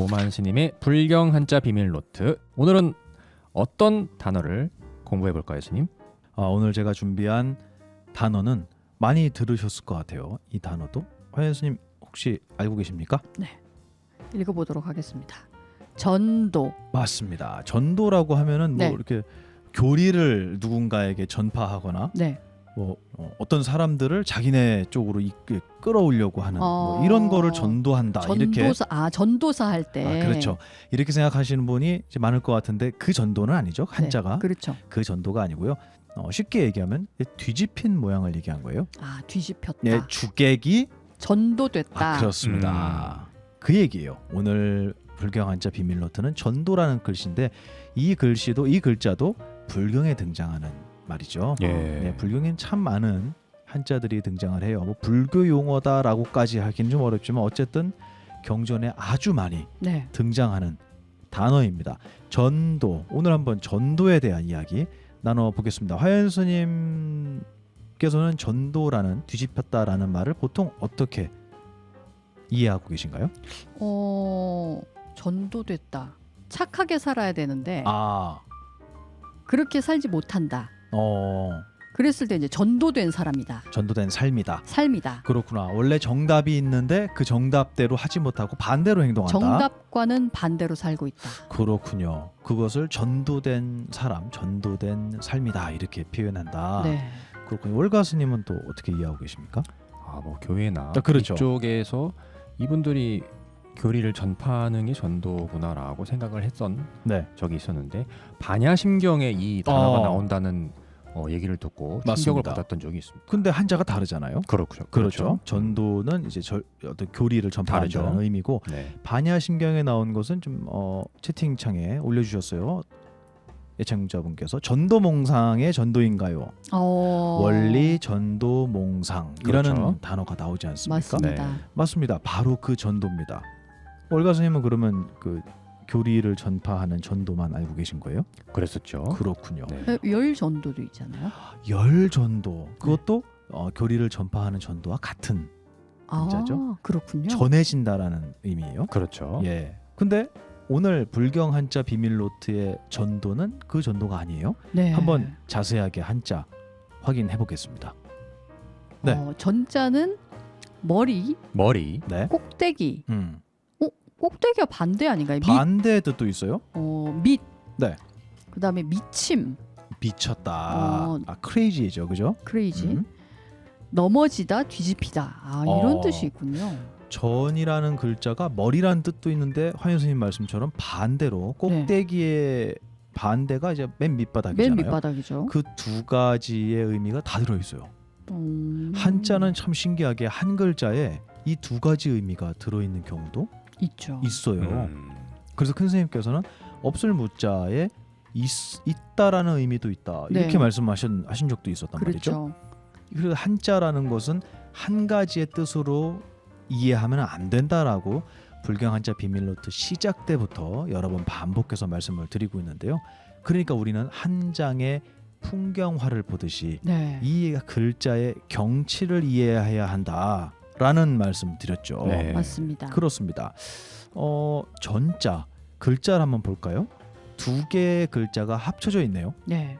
조만 스님의 불경 한자 비밀 노트. 오늘은 어떤 단어를 공부해 볼까요, 스님? 오늘 제가 준비한 단어는 많이 들으셨을 것 같아요. 이 단어도 화연 스님 혹시 알고 계십니까? 읽어보도록 하겠습니다. 전도. 맞습니다. 전도라고 하면은 뭐 네. 이렇게 교리를 누군가에게 전파하거나 네. 뭐 어떤 사람들을 자기네 쪽으로 끌어오려고 하는 뭐 이런 거를 전도한다. 이렇게 전도사 할 때. 그렇죠. 이렇게 생각하시는 분이 이제 많을 것 같은데 그 전도는 아니죠. 한자가. 네, 그렇죠. 그 전도가 아니고요. 쉽게 얘기하면 뒤집힌 모양을 얘기한 거예요. 뒤집혔다. 네, 주객이 전도됐다. 그렇습니다. 그 얘기예요. 오늘 불경 한자 비밀 노트는 전도라는 글씨인데 이 글씨도 이 글자도 불경에 등장하는 말이죠. 예. 네, 불경엔 참 많은 한자들이 등장을 해요. 뭐 불교 용어다라고까지 하기는 좀 어렵지만 어쨌든 경전에 아주 많이 네. 등장하는 단어입니다. 전도. 오늘 한번 전도에 대한 이야기 나눠보겠습니다. 화연 스님께서는 전도라는 뒤집혔다라는 말을 보통 어떻게 이해하고 계신가요? 전도됐다. 착하게 살아야 되는데 아, 그렇게 살지 못한다. 그랬을 때 이제 전도된 사람이다. 전도된 삶이다. 삶이다. 그렇구나. 원래 정답이 있는데 그 정답대로 하지 못하고 반대로 행동한다. 정답과는 반대로 살고 있다. 그렇군요. 그것을 전도된 사람, 전도된 삶이다 이렇게 표현한다. 네. 그렇군요. 월가 스님은 또 어떻게 이해하고 계십니까? 뭐 교회나 그렇죠. 이쪽에서 이분들이 교리를 전파하는 게 전도구나라고 생각을 했던 네. 적이 있었는데 반야심경에 이 단어가 어. 나온다는 얘기를 듣고 맞습니다. 충격을 받았던 적이 있습니다. 근데 한자가 다르잖아요. 그렇죠. 그렇죠. 전도는 이제 어떤 교리를 전파한다는 다르죠. 의미고 네. 반야심경에 나온 것은 좀 채팅창에 올려주셨어요. 예청자분께서 전도몽상의 전도인가요? 원리 전도몽상이라는 그렇죠. 단어가 나오지 않습니까? 맞습니다. 네. 맞습니다. 바로 그 전도입니다. 월가 선생님은 그러면 그 교리를 전파하는 전도만 알고 계신 거예요? 그랬었죠. 그렇군요. 네. 열 전도도 있잖아요. 열 전도 그것도 교리를 전파하는 전도와 같은 한자죠? 그렇군요. 전해진다라는 의미예요. 그렇죠. 예. 근데 오늘 불경 한자 비밀 노트의 전도는 그 전도가 아니에요. 네. 한번 자세하게 한자 확인해 보겠습니다. 네. 전자는 머리, 네. 꼭대기. 꼭대기가 반대 아닌가요? 반대의 뜻도 있어요. 밑. 네. 그다음에 미침. 미쳤다. 크레이지죠, 그죠? 크레이지. 넘어지다, 뒤집히다. 이런 뜻이 있군요. 전이라는 글자가 머리라는 뜻도 있는데 화연 선생님 말씀처럼 반대로 꼭대기의 반대가 이제 맨 밑바닥이잖아요. 맨 밑바닥이죠. 그 두 가지의 의미가 다 들어있어요. 한자는 참 신기하게 한 글자에 이 두 가지 의미가 들어있는 경우도 있죠. 있어요. 그래서 큰 선생님께서는 없을 무자에 있다라는 의미도 있다 이렇게 네. 말씀하신 적도 있었단 그렇죠. 말이죠. 그래서 한자라는 것은 한 가지의 뜻으로 이해하면 안 된다라고 불경 한자 비밀 노트 시작 때부터 여러 번 반복해서 말씀을 드리고 있는데요. 그러니까 우리는 한 장의 풍경화를 보듯이 네. 이 글자의 경치를 이해해야 한다라는 말씀 드렸죠. 네. 맞습니다. 그렇습니다. 전자 글자를 한번 볼까요? 두 개의 글자가 합쳐져 있네요. 네.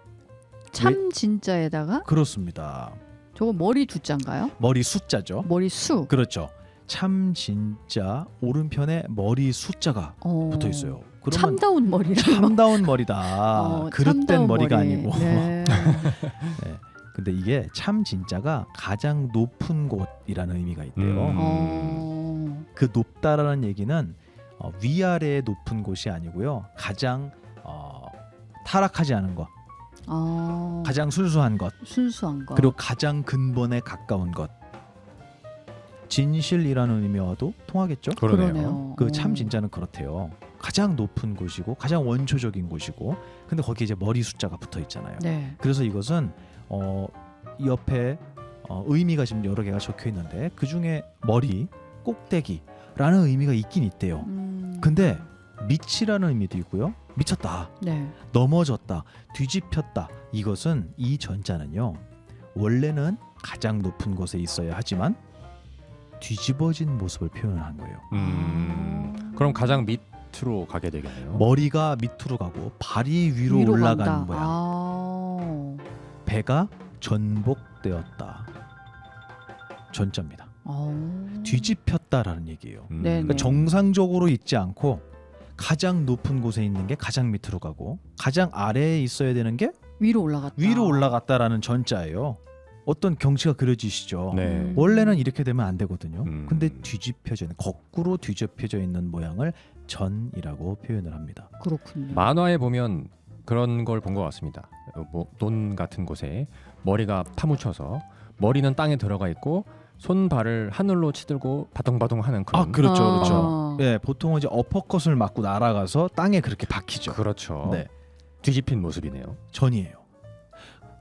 참 진자에다가 그렇습니다. 저거 머리 두자인가요? 머리 숫자죠. 머리 수. 그렇죠. 참 진짜 오른편에 머리 숫자가 붙어 있어요. 그러면 참다운 머리라고. 참다운 머리다. 그릇된 참다운 머리가 머리. 아니고. 네. 네. 근데 이게 참 진짜가 가장 높은 곳이라는 의미가 있대요. 그 높다라는 얘기는 위아래의 높은 곳이 아니고요. 가장 타락하지 않은 것, 가장 순수한 것, 순수한 것. 그리고 가장 근본에 가까운 것. 진실이라는 의미와도 통하겠죠? 그러네요. 그 참 진짜는 그렇대요. 가장 높은 곳이고 가장 원초적인 곳이고, 근데 거기에 이제 머리 숫자가 붙어 있잖아요. 네. 그래서 이것은 옆에 의미가 지금 여러 개가 적혀 있는데 그 중에 머리, 꼭대기라는 의미가 있긴 있대요. 근데 밑이라는 의미도 있고요. 미쳤다, 네. 넘어졌다, 뒤집혔다. 이것은 이 전자는요. 원래는 가장 높은 곳에 있어야 하지만 뒤집어진 모습을 표현한 거예요. 그럼 가장 밑으로 가게 되겠네요. 머리가 밑으로 가고 발이 위로 올라가는 간다. 모양. 배가 전복되었다. 전자입니다. 뒤집혔다라는 얘기예요. 네네. 그러니까 정상적으로 있지 않고 가장 높은 곳에 있는 게 가장 밑으로 가고 가장 아래에 있어야 되는 게 위로 올라갔다. 위로 올라갔다라는 전자예요. 어떤 경치가 그려지시죠. 네. 원래는 이렇게 되면 안 되거든요. 근데 음. 뒤집혀져 있는 거꾸로 뒤집혀져 있는 모양을 전이라고 표현을 합니다. 그렇군요. 만화에 보면 그런 걸 본 것 같습니다. 뭐 논 같은 곳에 머리가 파묻혀서 머리는 땅에 들어가 있고 손발을 하늘로 치들고 바둥바둥하는 그런. 그렇죠, 아. 그렇죠. 예, 보통은 이제 어퍼컷을 맞고 날아가서 땅에 그렇게 박히죠. 그렇죠. 네, 뒤집힌 모습이네요. 전이에요.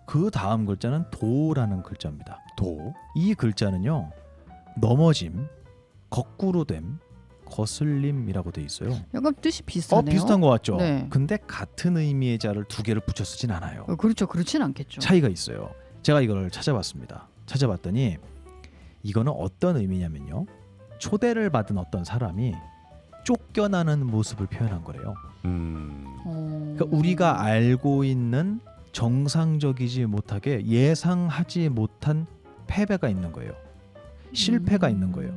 그 다음 글자는 도라는 글자입니다. 도. 이 글자는요, 넘어짐, 거꾸로 됨, 거슬림이라고 돼 있어요. 약간 뜻이 비슷하네요. 비슷한 것 같죠. 네. 근데 같은 의미의 자를 두 개를 붙여 쓰진 않아요. 그렇죠. 그렇진 않겠죠. 차이가 있어요. 제가 이걸 찾아봤습니다. 찾아봤더니 이거는 어떤 의미냐면요, 초대를 받은 어떤 사람이 쫓겨나는 모습을 표현한 거래요. 그러니까 우리가 알고 있는 정상적이지 못하게 예상하지 못한 패배가 있는 거예요. 실패가 있는 거예요.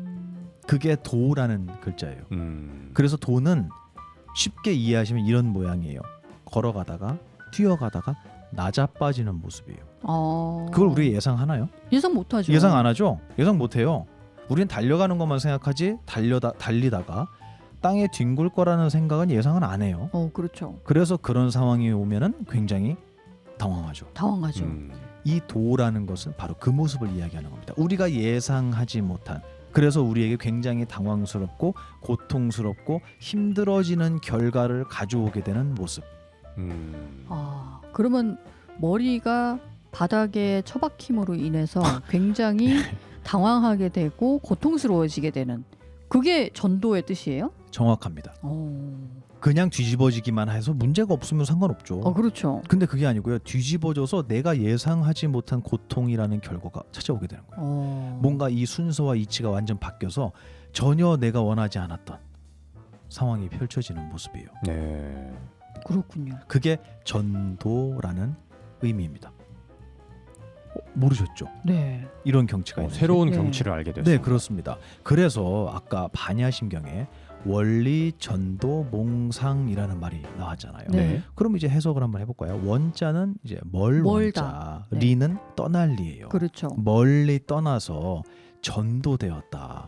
그게 도라는 글자예요. 그래서 도는 쉽게 이해하시면 이런 모양이에요. 걸어가다가 뛰어가다가 낮아빠지는 모습이에요. 그걸 우리 예상하나요? 예상 못하죠. 예상 안 하죠. 예상 못해요. 우리는 달려가는 것만 생각하지 달리다가 땅에 뒹굴 거라는 생각은 예상은 안 해요. 그렇죠. 그래서 그런 상황이 오면은 굉장히 당황하죠. 당황하죠. 이 도라는 것은 바로 그 모습을 이야기하는 겁니다. 우리가 예상하지 못한, 그래서 우리에게 굉장히 당황스럽고 고통스럽고 힘들어지는 결과를 가져오게 되는 모습. 그러면 머리가 바닥에 처박힘으로 인해서 굉장히 당황하게 되고 고통스러워지게 되는, 그게 전도의 뜻이에요? 정확합니다. 그냥 뒤집어지기만 해서 문제가 없으면 상관없죠. 그렇죠. 근데 그게 아니고요. 뒤집어져서 내가 예상하지 못한 고통이라는 결과가 찾아오게 되는 거예요. 뭔가 이 순서와 이치가 완전 바뀌어서 전혀 내가 원하지 않았던 상황이 펼쳐지는 모습이에요. 네. 그렇군요. 그게 전도라는 의미입니다. 모르셨죠? 네. 이런 경치가 있는지. 새로운 네. 경치를 알게 됐습니다. 네, 그렇습니다. 그래서 아까 반야심경에 원리 전도 몽상이라는 말이 나왔잖아요. 네. 그럼 이제 해석을 한번 해볼까요? 원자는 이제 멀다. 원자, 네. 리는 떠날 리예요. 그렇죠. 멀리 떠나서 전도되었다.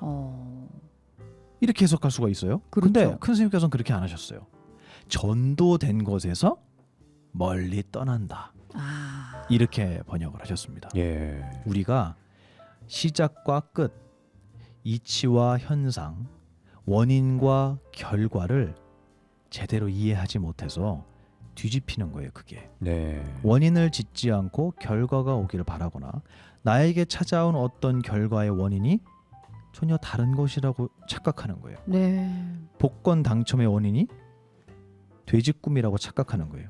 이렇게 해석할 수가 있어요. 그렇죠. 근데 큰 스님께서는 그렇게 안 하셨어요. 전도된 것에서 멀리 떠난다. 이렇게 번역을 하셨습니다. 예. 우리가 시작과 끝, 이치와 현상, 원인과 결과를 제대로 이해하지 못해서 뒤집히는 거예요. 그게 네. 원인을 짓지 않고 결과가 오기를 바라거나, 나에게 찾아온 어떤 결과의 원인이 전혀 다른 것이라고 착각하는 거예요. 네. 복권 당첨의 원인이 돼지꿈이라고 착각하는 거예요.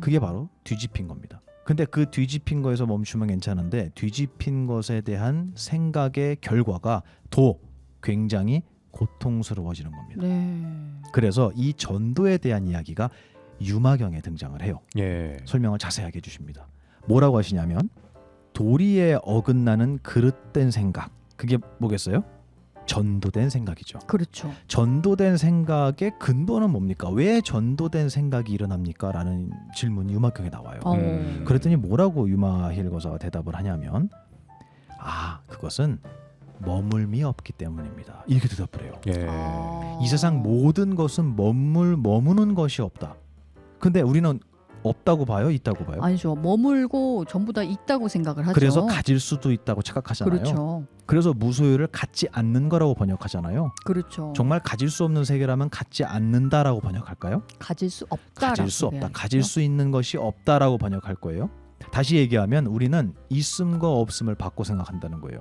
그게 바로 뒤집힌 겁니다. 근데 그 뒤집힌 거에서 멈추면 괜찮은데, 뒤집힌 것에 대한 생각의 결과가 더 굉장히 고통스러워지는 겁니다. 네. 그래서 이 전도에 대한 이야기가 유마경에 등장을 해요. 예. 설명을 자세하게 해주십니다. 뭐라고 하시냐면, 도리에 어긋나는 그릇된 생각, 그게 뭐겠어요? 전도된 생각이죠. 그렇죠. 전도된 생각의 근본은 뭡니까? 왜 전도된 생각이 일어납니까? 라는 질문이 유마경에 나와요. 그랬더니 뭐라고 유마힐거사가 대답을 하냐면, 그것은 머물미 없기 때문입니다. 이렇게 대답을 해요. 예. 이 세상 모든 것은 머무는 것이 없다. 근데 우리는 없다고 봐요? 있다고 봐요? 아니죠. 머물고 전부 다 있다고 생각을 하죠. 그래서 가질 수도 있다고 착각하잖아요. 그렇죠. 그래서 무소유를 갖지 않는 거라고 번역하잖아요. 그렇죠. 정말 가질 수 없는 세계라면 갖지 않는다라고 번역할까요? 가질 수 없다. 가질 수 없다. 가질 수 있는 것이 없다라고 번역할 거예요. 다시 얘기하면 우리는 있음과 없음을 바꿔 생각한다는 거예요.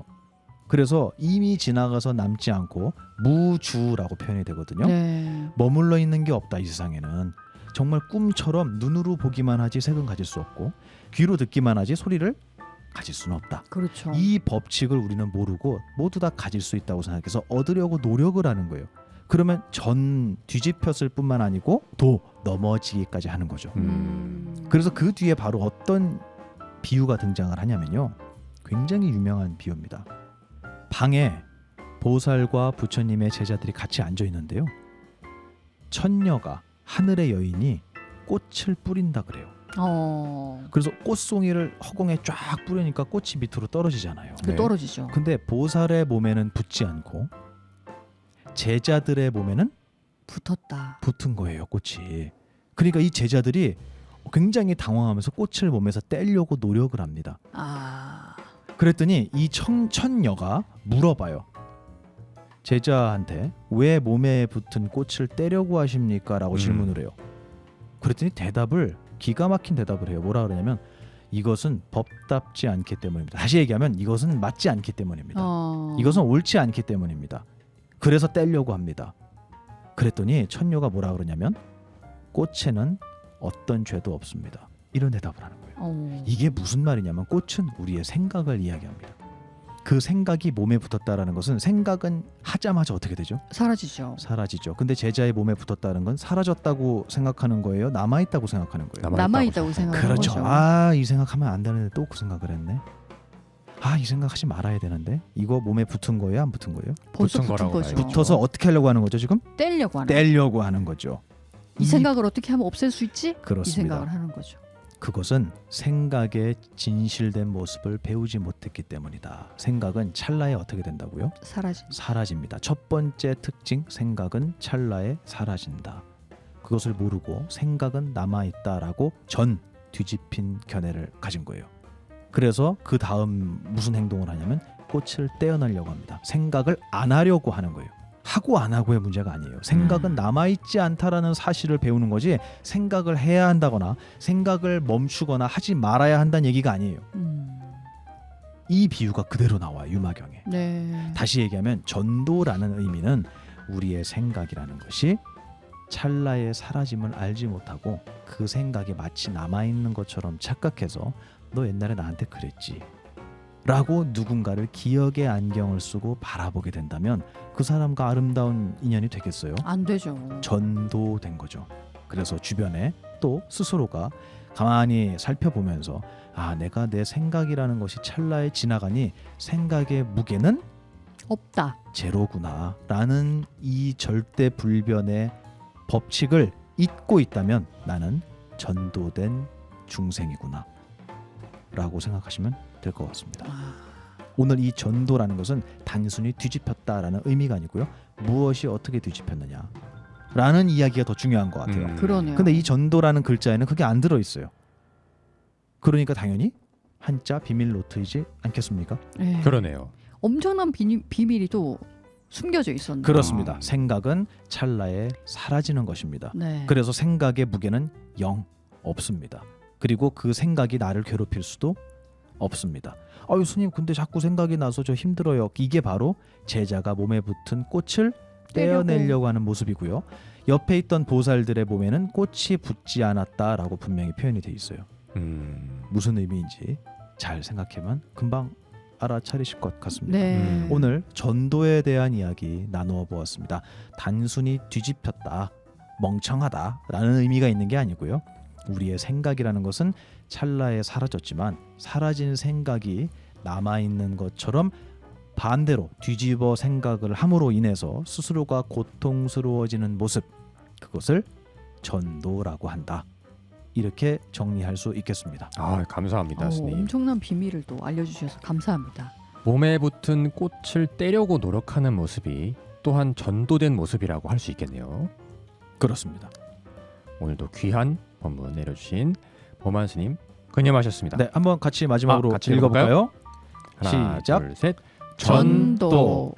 그래서 이미 지나가서 남지 않고 무주라고 표현이 되거든요. 네. 머물러 있는 게 없다. 이 세상에는 정말 꿈처럼 눈으로 보기만 하지 색은 가질 수 없고, 귀로 듣기만 하지 소리를 가질 수는 없다. 그렇죠. 이 법칙을 우리는 모르고 모두 다 가질 수 있다고 생각해서 얻으려고 노력을 하는 거예요. 그러면 전 뒤집혔을 뿐만 아니고 도 넘어지기까지 하는 거죠. 그래서 그 뒤에 바로 어떤 비유가 등장을 하냐면요. 굉장히 유명한 비유입니다. 방에 보살과 부처님의 제자들이 같이 앉아 있는데요. 천녀가 하늘의 여인이 꽃을 뿌린다 그래요. 그래서 꽃송이를 허공에 쫙 뿌리니까 꽃이 밑으로 떨어지잖아요. 그 떨어지죠. 근데 보살의 몸에는 붙지 않고 제자들의 몸에는 붙었다. 붙은 거예요, 꽃이. 그러니까 이 제자들이 굉장히 당황하면서 꽃을 몸에서 떼려고 노력을 합니다. 그랬더니 이 천녀가 물어봐요. 제자한테 왜 몸에 붙은 꽃을 떼려고 하십니까? 라고 질문을 해요. 그랬더니 기가 막힌 대답을 해요. 뭐라 그러냐면 이것은 법답지 않기 때문입니다. 다시 얘기하면 이것은 맞지 않기 때문입니다. 이것은 옳지 않기 때문입니다. 그래서 떼려고 합니다. 그랬더니 천녀가 뭐라 그러냐면 꽃에는 어떤 죄도 없습니다. 이런 대답을 하는 거예요. 이게 무슨 말이냐면 꽃은 우리의 생각을 이야기합니다. 그 생각이 몸에 붙었다라는 것은 생각은 하자마자 어떻게 되죠? 사라지죠. 근데 제자의 몸에 붙었다는 건 사라졌다고 생각하는 거예요? 남아있다고 생각하는 거예요? 남아있다고 생각하는 그렇죠. 거죠. 이 생각하면 안 되는데 또 그 생각을 했네. 이 생각하지 말아야 되는데 이거 몸에 붙은 거예요? 안 붙은 거예요? 벌써 붙은 거죠. 붙어서 어떻게 하려고 하는 거죠 지금? 떼려고 하는 거죠. 이 생각을 어떻게 하면 없앨 수 있지? 그렇습니다. 이 생각을 하는 거죠. 그것은 생각의 진실된 모습을 배우지 못했기 때문이다. 생각은 찰나에 어떻게 된다고요? 사라집니다. 첫 번째 특징, 생각은 찰나에 사라진다. 그것을 모르고 생각은 남아있다라고 뒤집힌 견해를 가진 거예요. 그래서 그 다음 무슨 행동을 하냐면 꽃을 떼어내려고 합니다. 생각을 안 하려고 하는 거예요. 하고 안 하고의 문제가 아니에요. 생각은 남아있지 않다라는 사실을 배우는 거지 생각을 해야 한다거나 생각을 멈추거나 하지 말아야 한다는 얘기가 아니에요. 이 비유가 그대로 나와요. 유마경에. 다시 얘기하면 전도라는 의미는 우리의 생각이라는 것이 찰나의 사라짐을 알지 못하고 그 생각이 마치 남아있는 것처럼 착각해서 너 옛날에 나한테 그랬지 라고 누군가를 기억의 안경을 쓰고 바라보게 된다면 그 사람과 아름다운 인연이 되겠어요? 안 되죠. 전도된 거죠. 그래서 주변에 또 스스로가 가만히 살펴보면서 내가 내 생각이라는 것이 찰나에 지나가니 생각의 무게는 없다. 제로구나 라는 이 절대 불변의 법칙을 잊고 있다면 나는 전도된 중생이구나 라고 생각하시면 될 것 같습니다. 오늘 이 전도라는 것은 단순히 뒤집혔다라는 의미가 아니고요. 무엇이 어떻게 뒤집혔느냐 라는 이야기가 더 중요한 것 같아요. 그러네요. 근데 이 전도라는 글자에는 그게 안 들어있어요. 그러니까 당연히 한자 비밀 노트이지 않겠습니까? 그러네요. 엄청난 비밀이 또 숨겨져 있었네요. 그렇습니다. 생각은 찰나에 사라지는 것입니다. 그래서 생각의 무게는 0 없습니다. 그리고 그 생각이 나를 괴롭힐 수도 없습니다. 스님 근데 자꾸 생각이 나서 저 힘들어요. 이게 바로 제자가 몸에 붙은 꽃을 떼어내려고 하는 모습이고요. 옆에 있던 보살들의 몸에는 꽃이 붙지 않았다라고 분명히 표현이 돼 있어요. 무슨 의미인지 잘 생각해보면 금방 알아차리실 것 같습니다. 오늘 전도에 대한 이야기 나누어 보았습니다. 단순히 뒤집혔다, 멍청하다라는 의미가 있는 게 아니고요. 우리의 생각이라는 것은 찰나에 사라졌지만 사라진 생각이 남아있는 것처럼 반대로 뒤집어 생각을 함으로 인해서 스스로가 고통스러워지는 모습, 그것을 전도라고 한다. 이렇게 정리할 수 있겠습니다. 감사합니다, 스님. 엄청난 비밀을 또 알려주셔서 감사합니다. 몸에 붙은 꽃을 떼려고 노력하는 모습이 또한 전도된 모습이라고 할 수 있겠네요. 그렇습니다. 오늘도 귀한 법문 내려주신 범한 스님 근념하셨습니다. 네, 한번 같이 마지막으로 읽어볼까요? 하나, 시작. 둘, 셋. 전도.